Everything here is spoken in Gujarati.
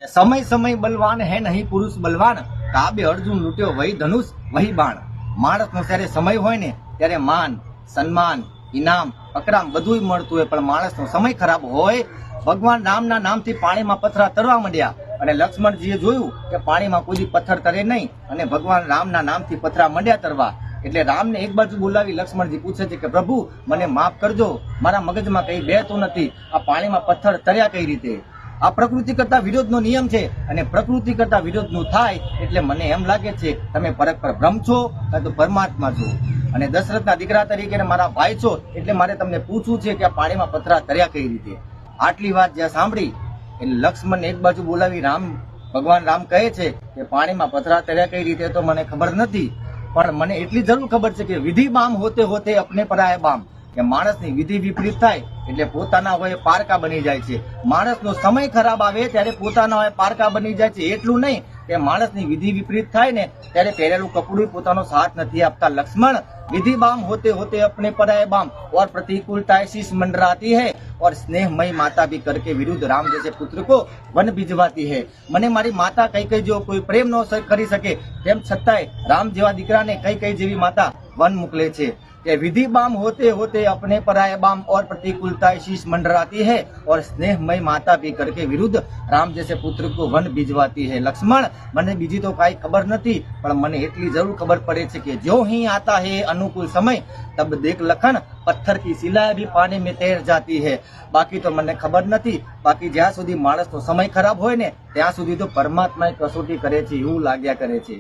समय समय बलवान है नहीं पुरुष बलवान, કાબે અર્જુન લૂટ્યો વહી ધનુષ વહી બાણ। માણસનો જ્યારે સમય હોય ને ત્યારે માન સન્માન ઇનામ અકરામ બધું મળતું હોય, પણ માણસનો સમય ખરાબ હોય। ભગવાન રામના નામથી પાણીમાં પથરા તરવા માંડ્યા અને લક્ષ્મણજીએ જોયું કે પાણીમાં કોઈ પથ્થર તરે નહીં, અને ભગવાન રામના નામથી પથરા માંડ્યા તરવા। એટલે રામને એક બાજુ બોલાવી લક્ષ્મણજી પૂછે છે કે પ્રભુ મને માફ કરજો, મારા મગજમાં કઈ બેતું નથી, આ પાણીમાં પથ્થર તર્યા કઈ રીતે? આ પ્રકૃતિ કરતા વિરોધનો નિયમ છે, અને પ્રકૃતિ કરતા વિરોધનું થાય એટલે મને એમ લાગે છે તમે પરસ્પર બ્રહ્મ છો કાં તો પરમાત્મા છો, અને દશરથના દીકરા તરીકે મારા ભાઈ છો, એટલે મારે તમને પૂછવું છે કે આ પાણીમાં પથરા તર્યા કઈ રીતે? આટલી વાત જ્યાં સાંભળી એટલે લક્ષ્મણ એક બાજુ બોલાવી ભગવાન રામ કહે છે કે પાણીમાં પથરા તર્યા કઈ રીતે તો મને ખબર નથી, પણ મને એટલી જરૂર ખબર છે કે વિધિ બામ હોતે હોતે અપને પરાય બામ, કે માણસની વિધિ વિપરીત થાય એટલે પોતાના હોય પારકા બની જાય છે। માણસનો સમય ખરાબ આવે ત્યારે પોતાના હોય પારકા બની જાય છે। એટલું નહીં કે માણસની વિધિ વિપરીત થાય ને ત્યારે પહેરેલું કપડું પોતાનો સાથ નથી આપતા। લક્ષ્મણ विधि बाम होते होते अपने पराये बाम और प्रतिकूलता शीश मंडराती है और स्नेहमयी माता भी करके विरुद्ध राम जैसे पुत्र को वन भिजवाती है। મને મારી માતા કઈ કઈ જો કોઈ પ્રેમ ન કરી શકે તેમ છતાંય રામ જેવા દીકરાને કઈ કઈ જેવી માતા વન મોકલે છે कि विधि बाम होते होते अपने पराये बाम और प्रतिकूलता शीश मंडराती है और स्नेहमय माता भी करके विरुद्ध राम जैसे पुत्र को वन भिजवाती है। लक्ष्मण મને બીજી તો કાંઈ ખબર નથી, પણ મને એટલી જરૂર ખબર પડે છે કે જો ही आता है अनुकूल समय तब देख लखन पत्थर की शिला भी पानी में तैर जाती है। બાકી તો મને ખબર નથી, બાકી જ્યાં સુધી માણસનો સમય ખરાબ હોય ને ત્યાં સુધી તો પરમાત્મા કસોટી કરે છે એવું લાગ્યા કરે છે।